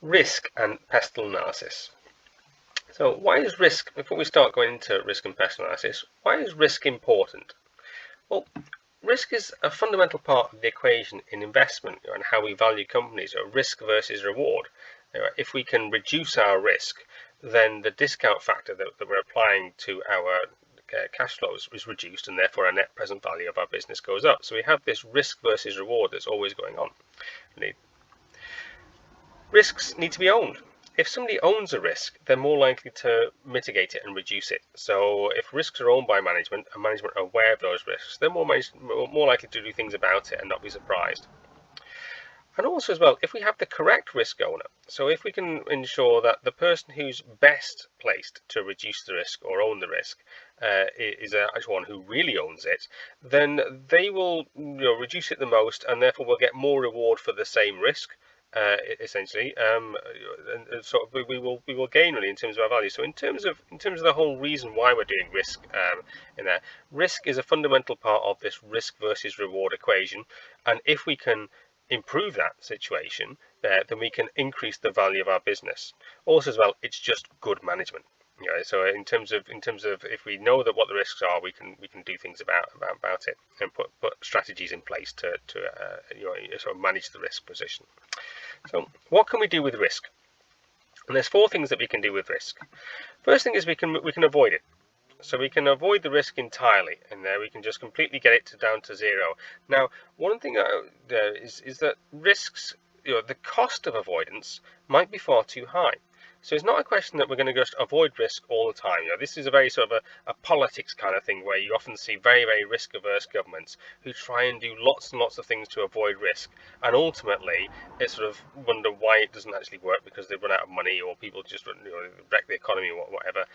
Risk and PESTLE analysis. So why is risk, before we start going into risk and PESTLE analysis, why is risk important? Well, risk is a fundamental part of the equation in investment and how we value companies, risk versus reward. If we can reduce our risk, then the discount factor that we're applying to our cash flows is reduced, and therefore our net present value of our business goes up. So we have this risk versus reward that's always going on. Risks need to be owned. If somebody owns a risk, they're more likely to mitigate it and reduce it. So if risks are owned by management and management are aware of those risks, they're more likely to do things about it and not be surprised. And also as well, if we have the correct risk owner, so if we can ensure that the person who's best placed to reduce the risk or own the risk is actually one who really owns it, then they will reduce it the most, and therefore will get more reward for the same risk. Essentially, and so we will gain really in terms of our value. So in terms of the whole reason why we're doing risk in there, risk is a fundamental part of this risk versus reward equation, and if we can improve that situation, then we can increase the value of our business. Also, as well, it's just good management. So in terms of if we know that what the risks are, we can do things about it and put strategies in place to sort of manage the risk position. So what can we do with risk? And there's 4 things that we can do with risk. First thing is we can avoid it. So we can avoid the risk entirely, and there we can just completely get it down to 0. Now, one thing is that risks, the cost of avoidance might be far too high. So it's not a question that we're going to just avoid risk all the time. This is a very sort of a politics kind of thing where you often see very, very risk-averse governments who try and do lots and lots of things to avoid risk, and ultimately they sort of wonder why it doesn't actually work because they run out of money or people just wreck the economy or whatever.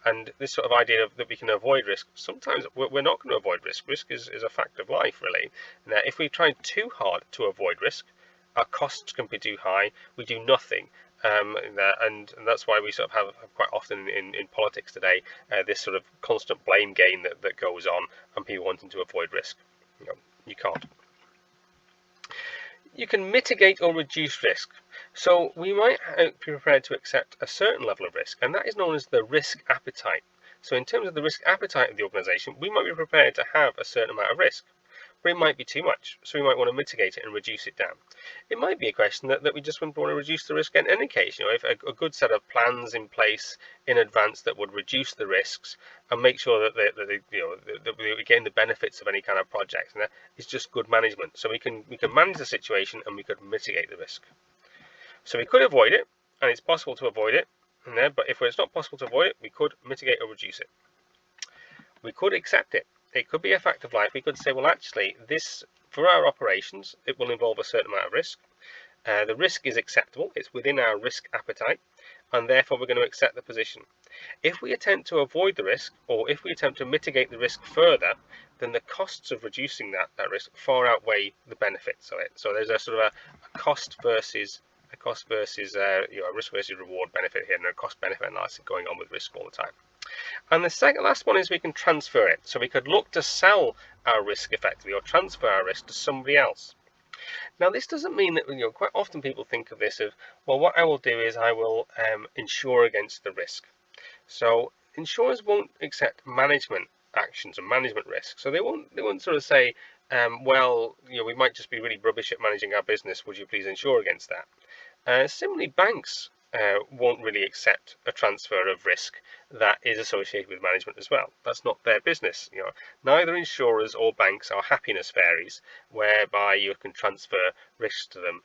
And this sort of idea that we can avoid risk, sometimes we're not going to avoid risk. Risk is a fact of life, really. Now, if we try too hard to avoid risk, our costs can be too high. We do nothing. And that's why we sort of have quite often in politics today this sort of constant blame game that goes on, and people wanting to avoid risk. You can't. You can mitigate or reduce risk. So we might be prepared to accept a certain level of risk, and that is known as the risk appetite. So in terms of the risk appetite of the organisation, we might be prepared to have a certain amount of risk, but it might be too much, so we might want to mitigate it and reduce it down. It might be a question that we just want to reduce the risk in any case. If a good set of plans in place in advance that would reduce the risks and make sure that we gain the benefits of any kind of project, and that is just good management. So we can manage the situation and we could mitigate the risk. So we could avoid it, and it's possible to avoid it. But if it's not possible to avoid it, we could mitigate or reduce it. We could accept it. It could be a fact of life. We could say, well, actually, this, for our operations, it will involve a certain amount of risk. The risk is acceptable. It's within our risk appetite, and therefore we're going to accept the position. If we attempt to avoid the risk, or if we attempt to mitigate the risk further, then the costs of reducing that risk far outweigh the benefits of it. So there's a sort of a cost versus a risk versus reward benefit here, and a cost benefit analysis going on with risk all the time. And the last one is we can transfer it. So we could look to sell our risk effectively or transfer our risk to somebody else. Now, this doesn't mean that, quite often people think of this as, well, what I will do is I will insure against the risk. So insurers won't accept management actions and management risk. So they won't sort of say, well, we might just be really rubbish at managing our business. Would you please insure against that? Similarly, banks won't really accept a transfer of risk that is associated with management as well. That's not their business. Neither insurers or banks are happiness fairies whereby you can transfer risks to them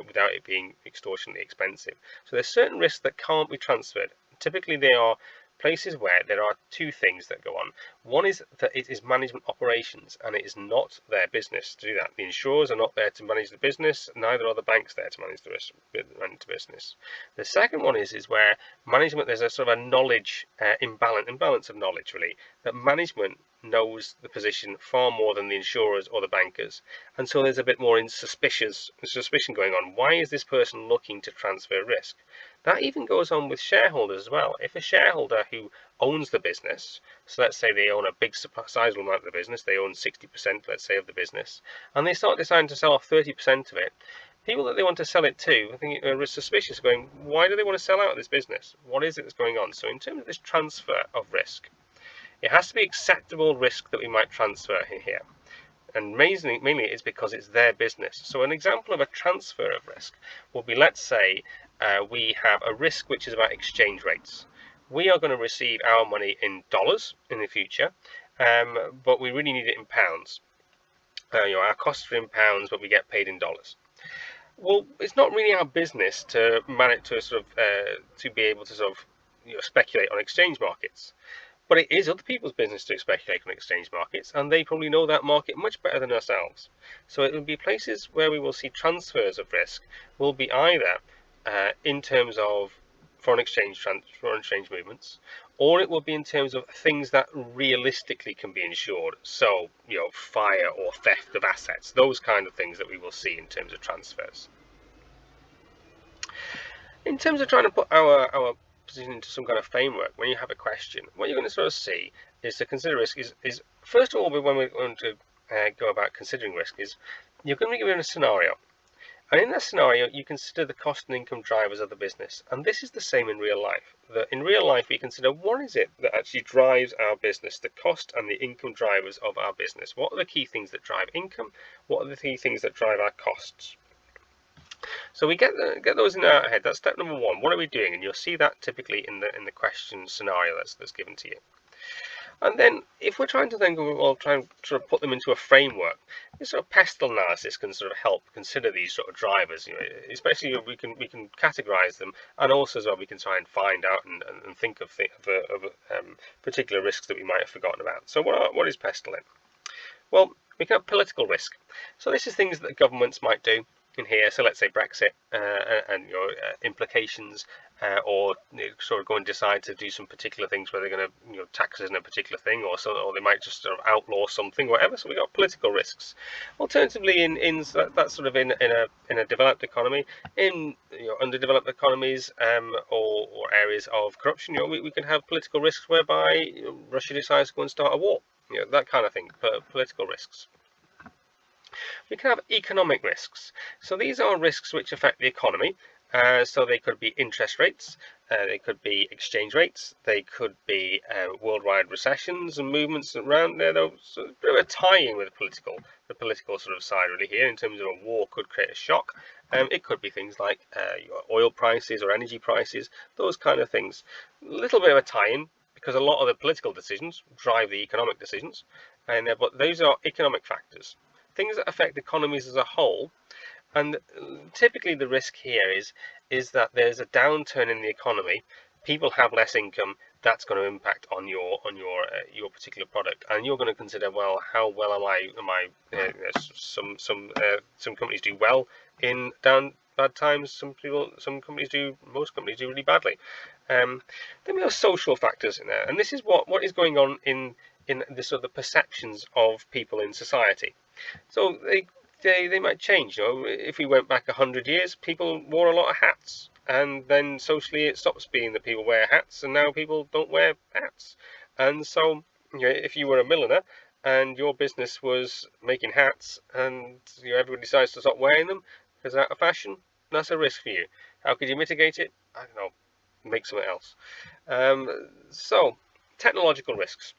without it being extortionately expensive. So there's certain risks that can't be transferred. Typically they are places where there are 2 things that go on. One is that it is management operations, and it is not their business to do that. The insurers are not there to manage the business, neither are the banks there to manage the business. The second one is where management, there's a sort of a knowledge imbalance of knowledge, really, that management knows the position far more than the insurers or the bankers, and so there's a bit more suspicion going on. Why is this person looking to transfer risk? That even goes on with shareholders as well. If a shareholder who owns the business, so let's say they own a big sizable amount of the business, they own 60%, let's say, of the business, and they start deciding to sell off 30% of it, People that they want to sell it to, I think are suspicious, going, why do they want to sell out of this business? What is it that's going on? So in terms of this transfer of risk, it has to be acceptable risk that we might transfer here. And mainly it's because it's their business. So an example of a transfer of risk will be, let's say, we have a risk which is about exchange rates. We are going to receive our money in dollars in the future, but we really need it in pounds. Our costs are in pounds, but we get paid in dollars. Well, it's not really our business to manage to to be able to speculate on exchange markets. But it is other people's business to speculate on exchange markets, and they probably know that market much better than ourselves. So it will be places where we will see transfers of risk will be either in terms of foreign exchange movements, or it will be in terms of things that realistically can be insured. So, fire or theft of assets, those kind of things that we will see in terms of transfers. In terms of trying to put our position into some kind of framework, when you have a question, what you're going to see is to consider risk is first of all, when we're going to go about considering risk, is you're going to be given a scenario. And in that scenario, you consider the cost and income drivers of the business. And this is the same in real life. In real life, we consider what is it that actually drives our business, the cost and the income drivers of our business. What are the key things that drive income? What are the key things that drive our costs? So we get those in our head. That's step number one. What are we doing? And you'll see that typically in the question scenario that's given to you. And then, if we're trying to then try and sort of put them into a framework, this sort of PESTLE analysis can sort of help consider these sort of drivers. Especially we can categorise them, and also as well we can try and find out and think of particular risks that we might have forgotten about. So what is PESTLE then? Well, we can have political risk. So this is things that governments might do in here. So let's say Brexit and implications, or sort of go and decide to do some particular things where they're going to tax us in a particular thing, or they might just sort of outlaw something, whatever. So we got political risks. Alternatively, in that's sort of in a developed economy, in underdeveloped economies, or areas of corruption, we can have political risks whereby Russia decides to go and start a war. That kind of thing, political risks. We can have economic risks. So these are risks which affect the economy. So they could be interest rates, they could be exchange rates, they could be worldwide recessions and movements around there. So a bit of a tie-in with the political sort of side really here, in terms of a war could create a shock. It could be things like oil prices or energy prices, those kind of things. A little bit of a tie-in, because a lot of the political decisions drive the economic decisions, but those are economic factors. Things that affect economies as a whole, and typically the risk here is that there's a downturn in the economy. People have less income. That's going to impact on your particular product, and you're going to consider, well, how well am I? Some companies do well in bad times. Most companies do really badly. Then we have social factors in there, and this is what is going on in the sort of the perceptions of people in society. So they might change. If we went back 100 years, people wore a lot of hats, and then socially it stops being that people wear hats, and now people don't wear hats. And so, if you were a milliner and your business was making hats, and everybody decides to stop wearing them because they're out of fashion, that's a risk for you. How could you mitigate it? I don't know. Make something else. So, technological risks.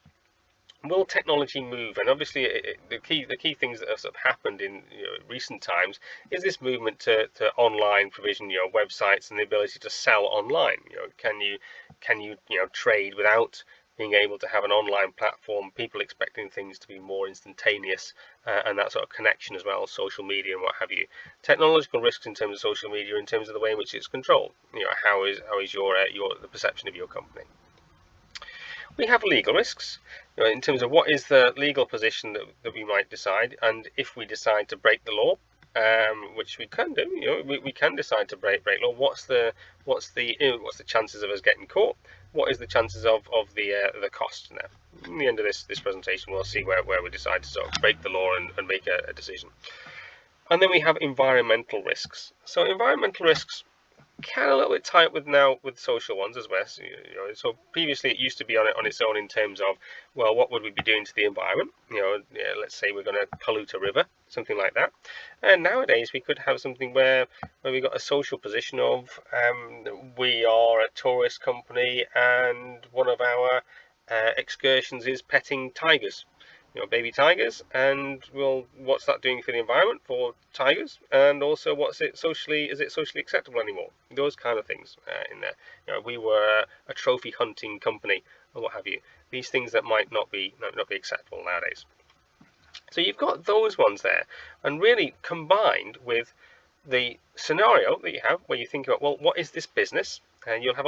Will technology move? And obviously, the key things that have sort of happened in recent times is this movement to online provision, websites, and the ability to sell online. Can you trade without being able to have an online platform? People expecting things to be more instantaneous, and that sort of connection as well, social media and what have you. Technological risks in terms of social media, in terms of the way in which it's controlled. How is the perception of your company? We have legal risks, in terms of what is the legal position that we might decide, and if we decide to break the law, which we can do. We can decide to break law. What's the chances of us getting caught? What is the chances of the cost? Now, in the end of this presentation, we'll see where we decide to sort of break the law and make a decision. And then we have environmental risks. So environmental risks can a little bit tie up with now with social ones as well. So previously it used to be on its own in terms of, well, what would we be doing to the environment? Yeah, let's say we're going to pollute a river, something like that. And nowadays we could have something where we got a social position of, we are a tourist company and one of our excursions is petting tigers, baby tigers, and well, what's that doing for the environment for tigers, and also is it socially acceptable anymore? Those kind of things in there. We were a trophy hunting company or what have you. These things that might not be acceptable nowadays. So you've got those ones there, and really combined with the scenario that you have where you think about, well, what is this business? And you'll have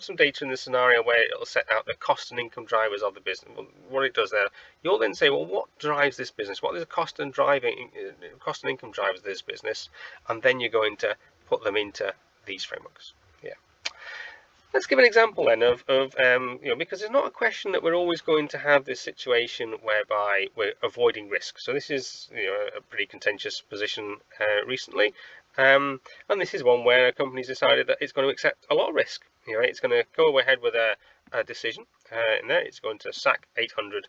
some data in the scenario where it'll set out the cost and income drivers of the business. Well, what it does there, you'll then say, well, what drives this business? What are the cost and income drivers of this business? And then you're going to put them into these frameworks. Yeah. Let's give an example then of because it's not a question that we're always going to have this situation whereby we're avoiding risk. So this is a pretty contentious position recently, and this is one where a company's decided that it's going to accept a lot of risk. It's going to go ahead with a decision in there. It's going to sack 800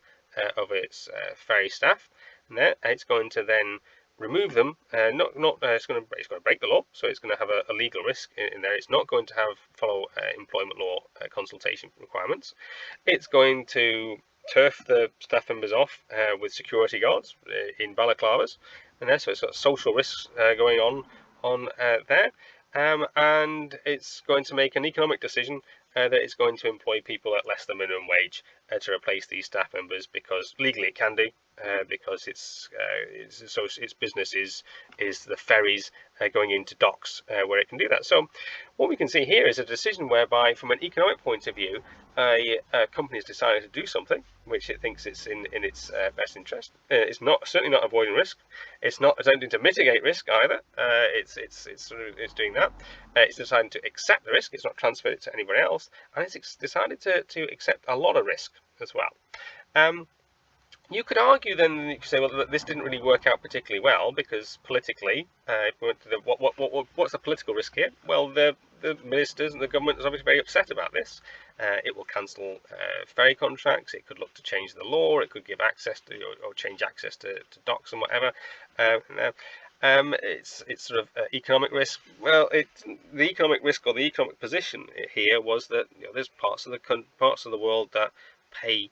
of its ferry staff, and there it's going to then remove them. It's going to break the law, so it's going to have a legal risk in there. It's not going to follow employment law consultation requirements. It's going to turf the staff members off with security guards in balaclavas, and there, so it's got social risks going on there. And it's going to make an economic decision that it's going to employ people at less than minimum wage to replace these staff members, because legally it can do, because its business is the ferries going into docks where it can do that. So what we can see here is a decision whereby, from an economic point of view, a company has decided to do something which it thinks it's in its best interest. It's certainly not avoiding risk. It's not attempting to mitigate risk either. It's doing that. It's decided to accept the risk. It's not transferred it to anybody else, and it's decided to accept a lot of risk as well. You could argue then, you could say, well, this didn't really work out particularly well, because politically, what's the political risk here? Well, the ministers and the government is obviously very upset about this. It will cancel ferry contracts. It could look to change the law. It could give access to or change access to docks and whatever. It's sort of economic risk. Well, the economic risk or the economic position here was that there's parts of the world that pay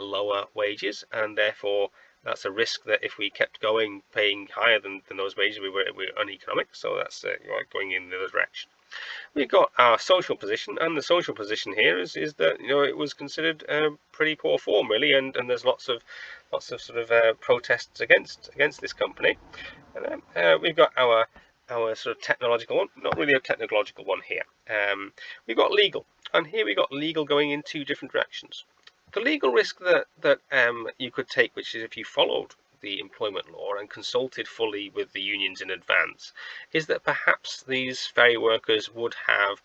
lower wages, and therefore that's a risk that if we kept going paying higher than those wages, we're uneconomic. So that's going in the other direction. We've got our social position, and the social position here is that it was considered pretty poor form, really, and there's lots of sort of protests against this company. And then we've got our sort of technological one, not really a technological one here. We've got legal, and here we've got legal going in two different directions. The legal risk that you could take, which is if you followed the employment law and consulted fully with the unions in advance, is that perhaps these ferry workers would have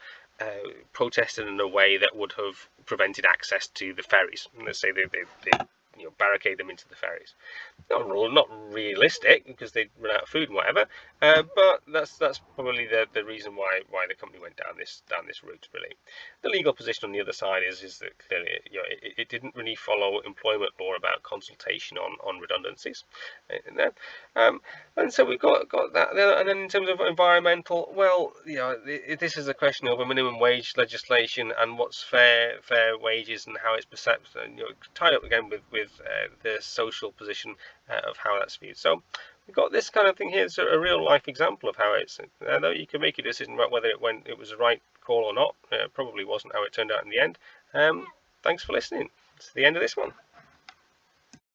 protested in a way that would have prevented access to the ferries. Let's say they barricade them into the ferries. Not realistic, because they'd run out of food and whatever. But that's probably the reason why the company went down this route. Really, the legal position on the other side is that clearly it didn't really follow employment law about consultation on redundancies. And so we've got that there. And then in terms of environmental, well, this is a question of a minimum wage legislation and what's fair wages and how it's perceived, and tied up again with the social position of how that's viewed. So we've got this kind of thing here. It's a real life example of how it's. Though you can make a decision about whether it was the right call or not. Probably wasn't how it turned out in the end. Thanks for listening. It's the end of this one.